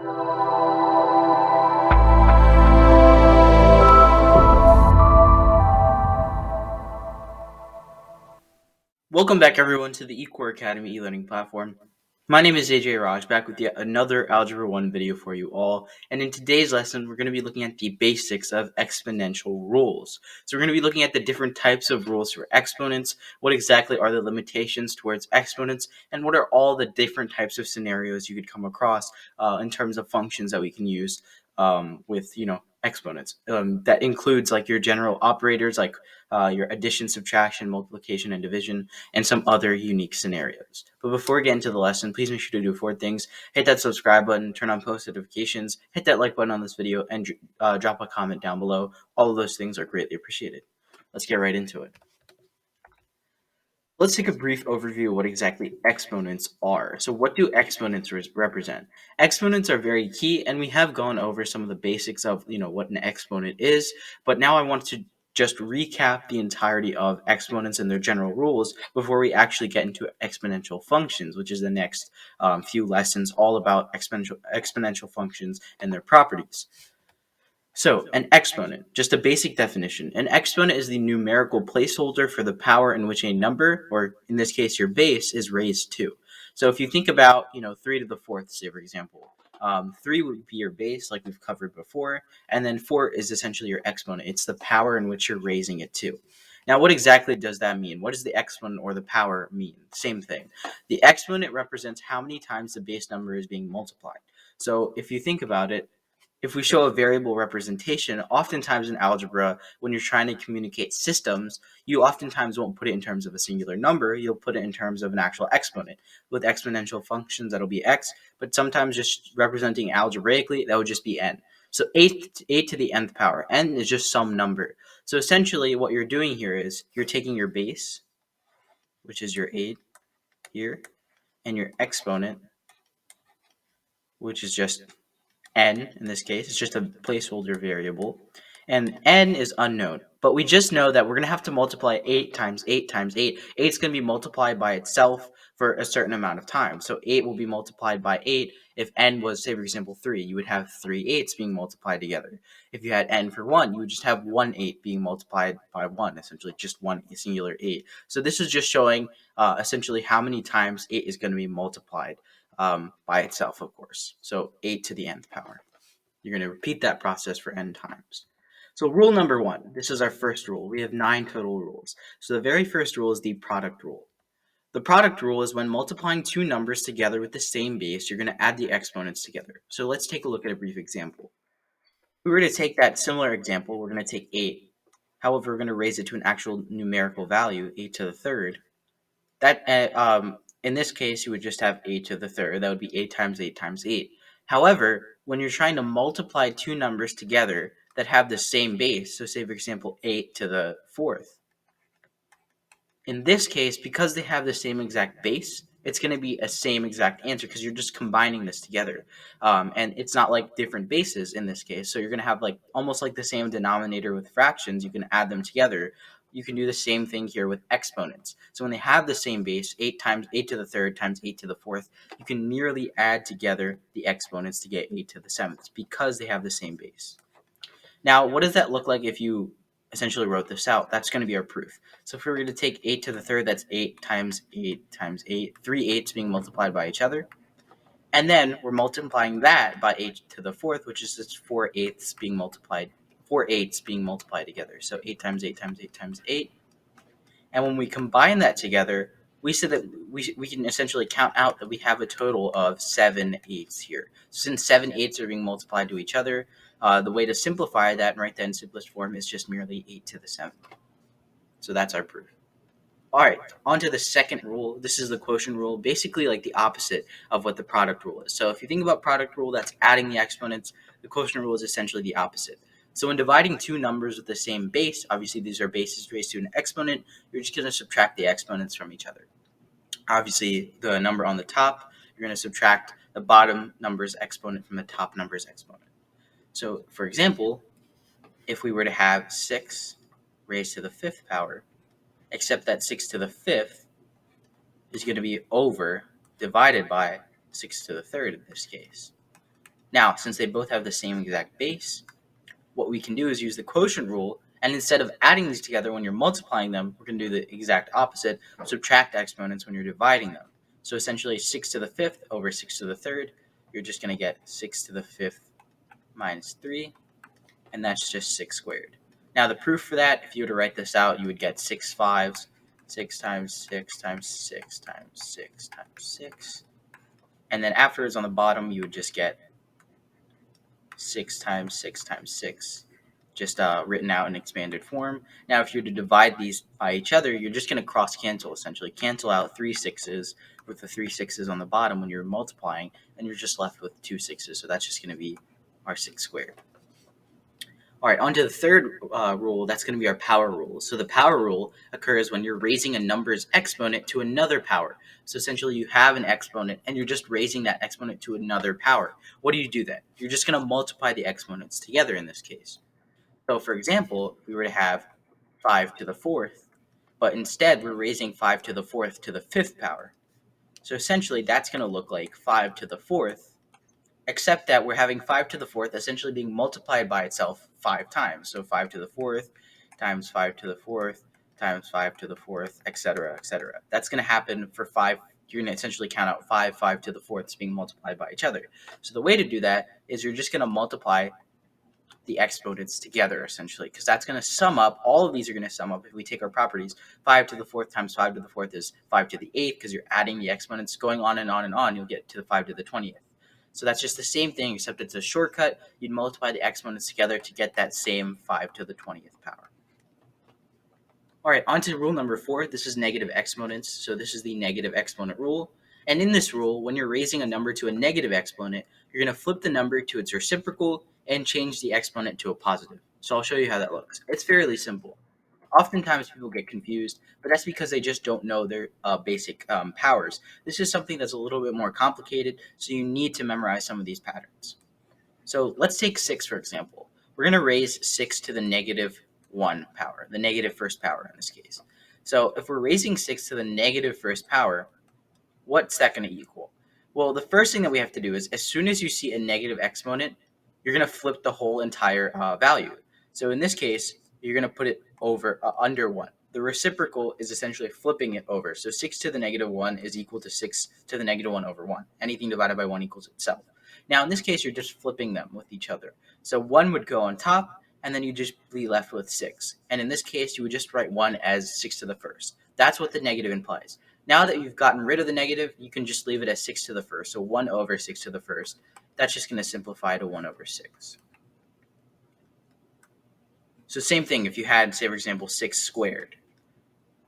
Welcome back, everyone, to the eCoreAcademy e-learning platform. My name is AJay Raj, back with yet another Algebra 1 video for you all. And in today's lesson, we're going to be looking at the basics of exponential rules. So we're going to be looking at the different types of rules for exponents, what exactly are the limitations towards exponents, and what are all the different types of scenarios you could come across in terms of functions that we can use with, exponents. That includes like your general operators, like your addition, subtraction, multiplication, and division, and some other unique scenarios. But before we get into the lesson, please make sure to do 4 things. Hit that subscribe button, turn on post notifications, hit that like button on this video, and drop a comment down below. All of those things are greatly appreciated. Let's get right into it. Let's take a brief overview of what exactly exponents are. So what do exponents represent? Exponents are very key, and we have gone over some of the basics of what an exponent is, but now I want to just recap the entirety of exponents and their general rules before we actually get into exponential functions, which is the next few lessons all about exponential functions and their properties. So, an exponent, just a basic definition. An exponent is the numerical placeholder for the power in which a number, or in this case your base, is raised to. So if you think about, 3 to the 4th, say for example, 3 would be your base, like we've covered before, and then 4 is essentially your exponent. It's the power in which you're raising it to. Now, what exactly does that mean? What does the exponent or the power mean? Same thing. The exponent represents how many times the base number is being multiplied. So if you think about it, if we show a variable representation, oftentimes in algebra, when you're trying to communicate systems, you oftentimes won't put it in terms of a singular number. You'll put it in terms of an actual exponent. With exponential functions, that'll be x, but sometimes just representing algebraically, that would just be n. So 8 to the nth power. N is just some number. So essentially what you're doing here is you're taking your base, which is your 8 here, and your exponent, which is just n in this case. It's just a placeholder variable. And n is unknown. But we just know that we're going to have to multiply 8 times 8 times 8. 8 is going to be multiplied by itself for a certain amount of time. So 8 will be multiplied by 8. If n was, say, for example, 3, you would have 3 8s being multiplied together. If you had n for 1, you would just have 1 8 being multiplied by 1, essentially just one singular 8. So this is just showing essentially how many times 8 is going to be multiplied by itself, of course. So 8 to the nth power. You're going to repeat that process for n times. So rule number 1, this is our first rule. We have 9 total rules. So the very first rule is the product rule. The product rule is when multiplying 2 numbers together with the same base, you're going to add the exponents together. So let's take a look at a brief example. If we were to take that similar example, we're going to take 8. However, we're going to raise it to an actual numerical value, 8 to the third. That in this case, you would just have 8 to the third. That would be 8 times 8 times 8. However, when you're trying to multiply 2 numbers together that have the same base, so say, for example, 8 to the 4th, in this case, because they have the same exact base, it's going to be a same exact answer because you're just combining this together. And it's not like different bases in this case. So you're going to have like almost like the same denominator with fractions. You can add them together. You can do the same thing here with exponents. So when they have the same base, 8 times 8 to the third times 8 to the fourth, you can merely add together the exponents to get 8 to the seventh because they have the same base. Now, what does that look like if you essentially wrote this out? That's going to be our proof. So if we were going to take 8 to the third, that's 8 times 8 times 8, 3 8s being multiplied by each other. And then we're multiplying that by 8 to the fourth, which is just 4 8s being multiplied, 4 8s being multiplied together. So 8 times 8 times 8 times 8. And when we combine that together, we said that we can essentially count out that we have a total of 7 8s here. Since 7 8s are being multiplied to each other, the way to simplify that and write that in simplest form is just merely 8 to the 7th. So that's our proof. All right, on to the second rule. This is the quotient rule, basically like the opposite of what the product rule is. So if you think about product rule, that's adding the exponents. The quotient rule is essentially the opposite. So when dividing 2 numbers with the same base, obviously these are bases raised to an exponent, you're just going to subtract the exponents from each other. Obviously, the number on the top, you're going to subtract the bottom number's exponent from the top number's exponent. So, for example, if we were to have 6 raised to the 5th power, except that 6 to the 5th is going to be over divided by 6 to the 3rd in this case. Now, since they both have the same exact base, what we can do is use the quotient rule, and instead of adding these together when you're multiplying them, we're going to do the exact opposite, subtract exponents when you're dividing them. So essentially 6 to the 5th over 6 to the 3rd, you're just going to get 6 to the 5th minus 3, and that's just 6 squared. Now the proof for that, if you were to write this out, you would get 6 fives, 6 times 6 times 6 times 6 times 6. And then afterwards on the bottom, you would just get 6 times 6 times 6, just written out in expanded form. Now, if you were to divide these by each other, you're just going to cross cancel, essentially. Cancel out 3 6s with the 3 6s on the bottom when you're multiplying, and you're just left with 2 6s. So that's just going to be our 6 squared. All right, on to the third rule. That's going to be our power rule. So the power rule occurs when you're raising a number's exponent to another power. So essentially you have an exponent and you're just raising that exponent to another power. What do you do then? You're just going to multiply the exponents together in this case. So for example, if we were to have 5 to the 4th, but instead we're raising 5 to the 4th to the 5th power. So essentially that's going to look like 5 to the 4th, except that we're having 5 to the 4th essentially being multiplied by itself 5 times. So 5 to the 4th times 5 to the 4th times 5 to the 4th, etc., etc. That's going to happen for 5. You're going to essentially count out 5 to the 4ths being multiplied by each other. So the way to do that is you're just going to multiply the exponents together, essentially, because that's going to sum up. All of these are going to sum up if we take our properties. 5 to the 4th times 5 to the 4th is 5 to the 8th, because you're adding the exponents going on and on and on. You'll get to the 5 to the 20th. So that's just the same thing, except it's a shortcut. You'd multiply the exponents together to get that same 5 to the 20th power. All right, on to rule number 4. This is negative exponents. So this is the negative exponent rule. And in this rule, when you're raising a number to a negative exponent, you're going to flip the number to its reciprocal and change the exponent to a positive. So I'll show you how that looks. It's fairly simple. Oftentimes people get confused, but that's because they just don't know their basic powers. This is something that's a little bit more complicated, so you need to memorize some of these patterns. So let's take 6, for example. We're going to raise 6 to the negative 1 power, the negative first power in this case. So if we're raising 6 to the negative first power, what's that going to equal? Well, the first thing that we have to do is as soon as you see a negative exponent, you're going to flip the whole entire value. So in this case, you're going to put it over under 1. The reciprocal is essentially flipping it over. So 6 to the negative 1 is equal to 6 to the negative 1 over 1. Anything divided by 1 equals itself. Now, in this case, you're just flipping them with each other. So 1 would go on top, and then you just be left with 6. And in this case, you would just write 1 as 6 to the first. That's what the negative implies. Now that you've gotten rid of the negative, you can just leave it as 6 to the first. So 1 over 6 to the first. That's just going to simplify to 1 over 6. So same thing if you had, say, for example, 6 squared.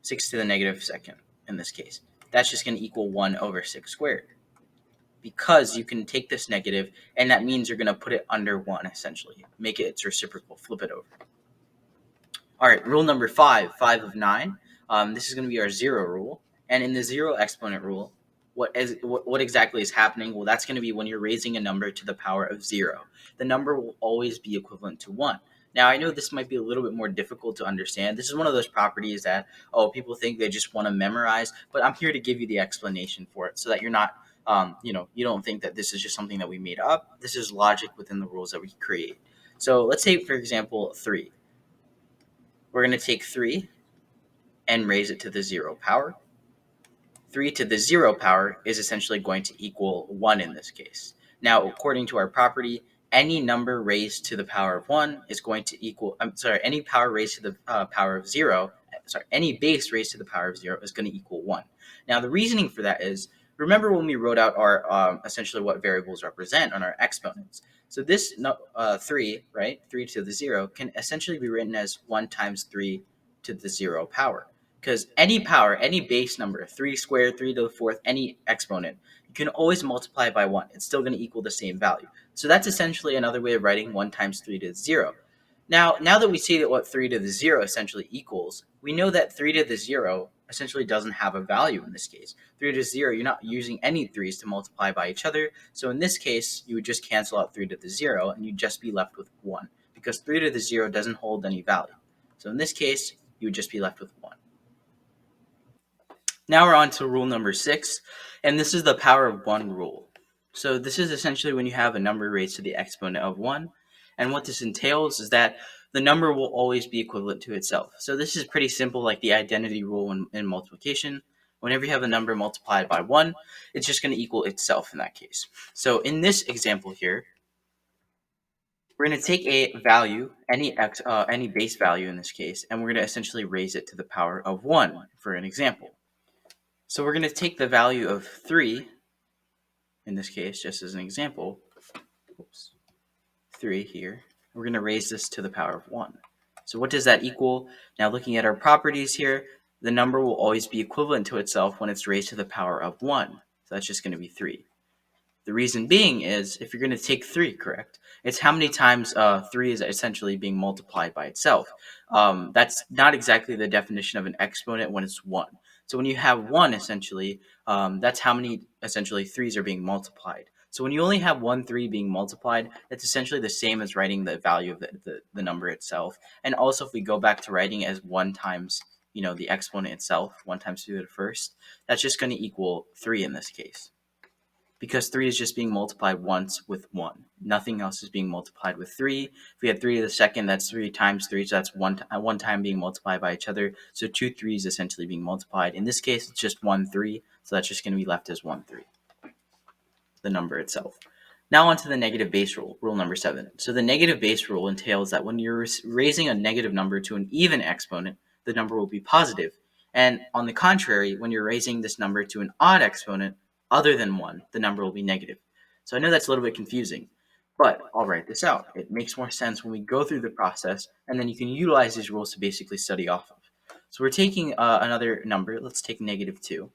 6 to the negative second in this case. That's just going to equal 1 over 6 squared. Because you can take this negative, and that means you're going to put it under 1, essentially. Make it its reciprocal. Flip it over. All right, rule number 5, 5 of 9. This is going to be our 0 rule. And in the 0 exponent rule, what exactly is happening? Well, that's going to be when you're raising a number to the power of 0. The number will always be equivalent to 1. Now, I know this might be a little bit more difficult to understand. This is one of those properties that, people think they just want to memorize, but I'm here to give you the explanation for it so that you're not, you don't think that this is just something that we made up. This is logic within the rules that we create. So let's say, for example, 3. We're going to take 3 and raise it to the 0 power. 3 to the 0 power is essentially going to equal 1 in this case. Now, according to our property, any number raised to the power of 1 is going to equal, any power raised to the power of 0, any base raised to the power of 0 is going to equal 1. Now, the reasoning for that is, remember when we wrote out our, essentially what variables represent on our exponents. So this 3, right, 3 to the 0, can essentially be written as 1 times 3 to the 0 power. Because any power, any base number, 3 squared, 3 to the 4th, any exponent, you can always multiply it by 1. It's still going to equal the same value. So that's essentially another way of writing 1 times 3 to the 0. Now that we see that what 3 to the 0 essentially equals, we know that 3 to the 0 essentially doesn't have a value in this case. 3 to 0, you're not using any 3's to multiply by each other. So in this case, you would just cancel out 3 to the 0, and you'd just be left with 1. Because 3 to the 0 doesn't hold any value. So in this case, you would just be left with 1. Now we're on to rule number 6, and this is the power of 1 rule. So this is essentially when you have a number raised to the exponent of 1. And what this entails is that the number will always be equivalent to itself. So this is pretty simple, like the identity rule in multiplication. Whenever you have a number multiplied by 1, it's just going to equal itself in that case. So in this example here, we're going to take a value, any base value in this case, and we're going to essentially raise it to the power of 1 for an example. So we're going to take the value of 3, in this case, just as an example. Oops. 3 here. We're going to raise this to the power of 1. So what does that equal? Now looking at our properties here, the number will always be equivalent to itself when it's raised to the power of 1. So that's just going to be 3. The reason being is, if you're going to take 3, correct, it's how many times 3 is essentially being multiplied by itself. That's not exactly the definition of an exponent when it's 1. So when you have 1, essentially, that's how many, essentially, 3's are being multiplied. So when you only have 1 3 being multiplied, that's essentially the same as writing the value of the number itself. And also, if we go back to writing as 1 times, the exponent itself, 1 times 2 to the first, that's just going to equal 3 in this case, because 3 is just being multiplied once with 1. Nothing else is being multiplied with 3. If we had 3 to the second, that's 3 times 3, so that's one time being multiplied by each other. So 2 3's essentially being multiplied. In this case, it's just 1 3, so that's just going to be left as 1 3, the number itself. Now on to the negative base rule, rule number 7. So the negative base rule entails that when you're raising a negative number to an even exponent, the number will be positive. And on the contrary, when you're raising this number to an odd exponent other than 1, the number will be negative. So I know that's a little bit confusing, but I'll write this out. It makes more sense when we go through the process, and then you can utilize these rules to basically study off of. So we're taking another number. Let's take negative 2,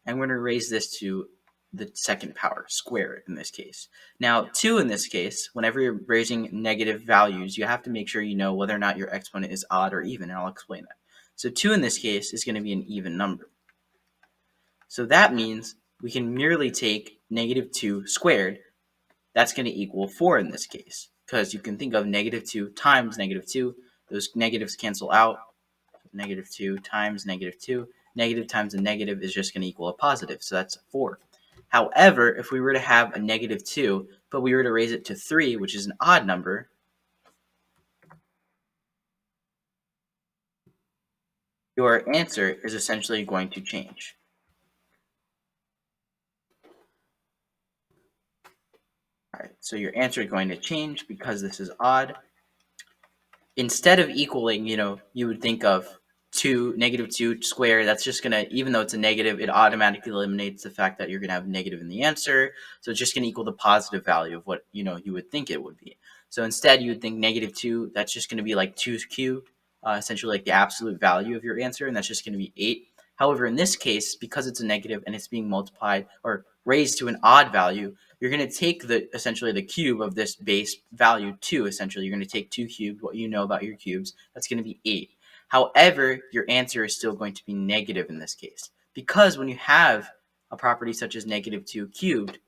and we're going to raise this to the second power, square it in this case. Now, 2 in this case, whenever you're raising negative values, you have to make sure you know whether or not your exponent is odd or even, and I'll explain that. So 2 in this case is going to be an even number. So that means we can merely take negative 2 squared. That's going to equal 4 in this case, because you can think of negative 2 times negative 2. Those negatives cancel out. Negative 2 times negative 2. Negative times a negative is just going to equal a positive, so that's 4. However, if we were to have a negative 2, but we were to raise it to 3, which is an odd number, your answer is essentially going to change. All right, so your answer is going to change because this is odd. Instead of equaling, you would think of negative 2 squared. That's just going to, even though it's a negative, it automatically eliminates the fact that you're going to have a negative in the answer. So it's just going to equal the positive value of what, you would think it would be. So instead, you would think negative 2, that's just going to be like 2 cubed, essentially like the absolute value of your answer, and that's just going to be 8. However, in this case, because it's a negative and it's being multiplied or raised to an odd value, you're going to take essentially the cube of this base value 2, essentially. You're going to take 2 cubed, what you know about your cubes. That's going to be 8. However, your answer is still going to be negative in this case, because when you have a property such as negative 2 cubed,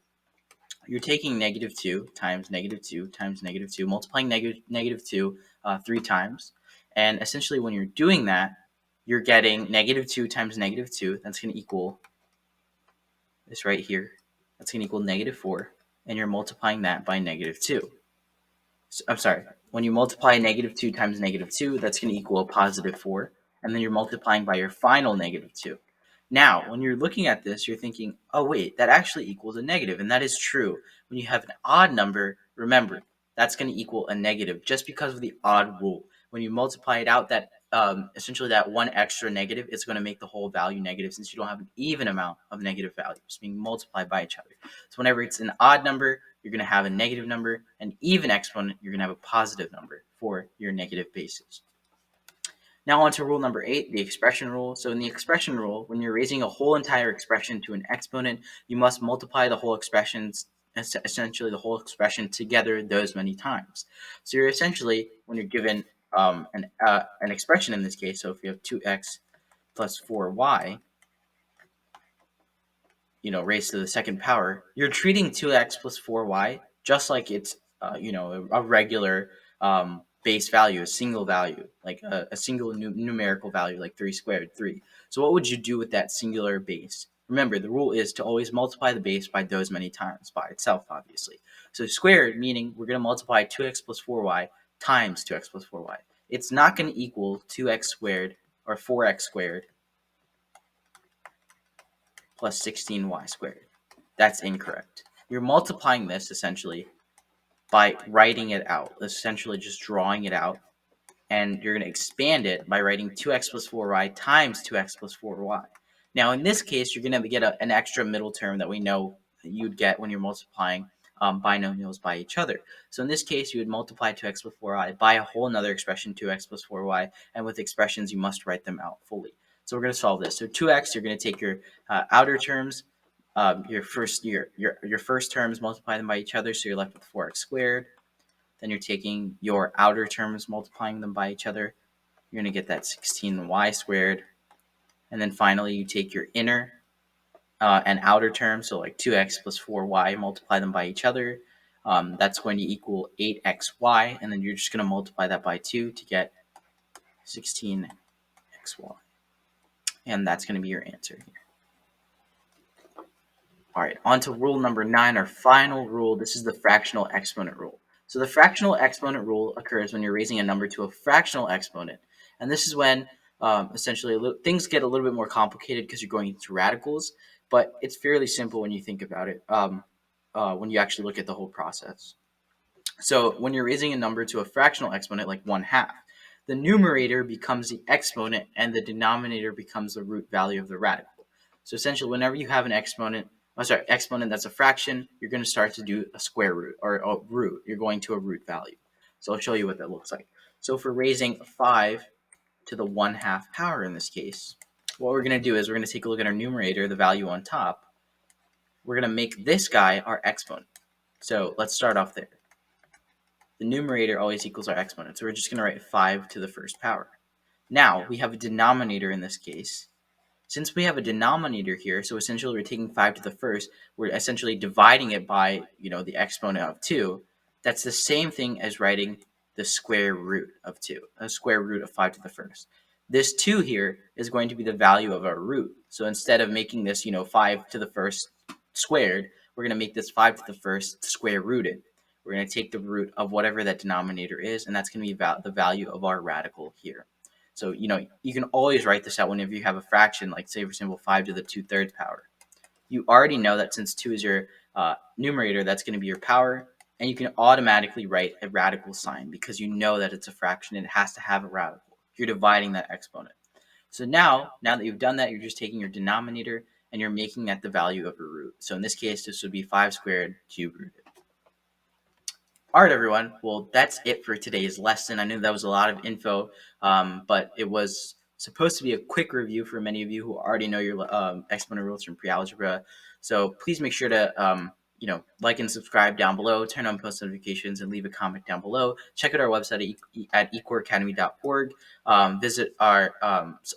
you're taking negative 2 times negative 2 times negative 2, multiplying negative 2 3 times. And essentially, when you're doing that, you're getting negative 2 times negative 2. That's going to equal this right here. That's going to equal negative 4. And you're multiplying that by negative 2. So, I'm sorry. When you multiply negative 2 times negative 2, that's going to equal a positive 4. And then you're multiplying by your final negative 2. Now, when you're looking at this, you're thinking, oh, wait, that actually equals a negative. And that is true. When you have an odd number, remember, that's going to equal a negative just because of the odd rule. When you multiply it out, that essentially that one extra negative is going to make the whole value negative, since you don't have an even amount of negative values being multiplied by each other. So whenever it's an odd number, you're going to have a negative number. An even exponent, you're going to have a positive number for your negative bases. Now on to rule number 8, the expression rule. So in the expression rule, when you're raising a whole entire expression to an exponent, you must multiply the whole expressions, essentially the whole expression together those many times. So you're essentially, when you're given an expression in this case, so if you have 2x plus 4y, raised to the second power, you're treating 2x plus 4y just like it's, a regular base value, a single value, like a single numerical value, like 3 squared, 3. So what would you do with that singular base? Remember, the rule is to always multiply the base by those many times by itself, obviously. So squared, meaning we're going to multiply 2x plus 4y times 2x plus 4y. It's not going to equal 2x squared or 4x squared plus 16y squared. That's incorrect. You're multiplying this essentially by writing it out, essentially just drawing it out, and you're going to expand it by writing 2x plus 4y times 2x plus 4y. Now, in this case, you're going to get an extra middle term that we know you'd get when you're multiplying binomials by each other. So in this case, you would multiply 2x plus 4y by a whole another expression, 2x plus 4y, and with expressions, you must write them out fully. So we're going to solve this. So 2x, you're going to take your outer terms, your first terms, multiply them by each other, so you're left with 4x squared. Then you're taking your outer terms, multiplying them by each other. You're going to get that 16y squared. And then finally, you take your inner and outer terms, so like 2x plus 4y, multiply them by each other. That's going to equal 8xy, and then you're just going to multiply that by 2 to get 16xy. And that's going to be your answer here. All right, on to rule number 9, our final rule. This is the fractional exponent rule. So the fractional exponent rule occurs when you're raising a number to a fractional exponent. And this is when essentially things get a little bit more complicated because you're going into radicals, but it's fairly simple when you think about it, when you actually look at the whole process. So when you're raising a number to a fractional exponent, like 1/2, the numerator becomes the exponent and the denominator becomes the root value of the radical. So essentially, whenever you have an exponent that's a fraction, you're going to start to do a square root or a root. You're going to a root value. So I'll show you what that looks like. So for raising 5 to the 1/2 power in this case, what we're going to do is we're going to take a look at our numerator, the value on top. We're going to make this guy our exponent. So let's start off there. The numerator always equals our exponent. So we're just going to write 5 to the first power. Now we have a denominator in this case. Since we have a denominator here, so essentially we're taking 5 to the first, we're essentially dividing it by, the exponent of 2. That's the same thing as writing the square root of 2, a square root of 5 to the first. This 2 here is going to be the value of our root. So instead of making this, 5 to the first squared, we're going to make this 5 to the first square rooted. We're going to take the root of whatever that denominator is, and that's going to be the value of our radical here. So, you can always write this out whenever you have a fraction, like say, for example, 5 to the 2/3 power. You already know that since 2 is your numerator, that's going to be your power, and you can automatically write a radical sign because you know that it's a fraction and it has to have a radical. You're dividing that exponent. So now that you've done that, you're just taking your denominator and you're making that the value of a root. So in this case, this would be 5 squared cube rooted. All right, everyone. Well, that's it for today's lesson. I knew that was a lot of info, but it was supposed to be a quick review for many of you who already know your exponent rules from pre-algebra. So please make sure to like and subscribe down below, turn on post notifications, and leave a comment down below. Check out our website at eCoreAcademy.org. Visit our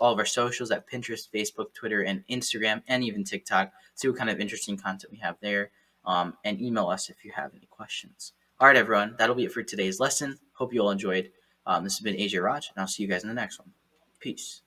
all of our socials at Pinterest, Facebook, Twitter, and Instagram, and even TikTok. See what kind of interesting content we have there, and email us if you have any questions. All right, everyone. That'll be it for today's lesson. Hope you all enjoyed. This has been AJay Raj, and I'll see you guys in the next one. Peace.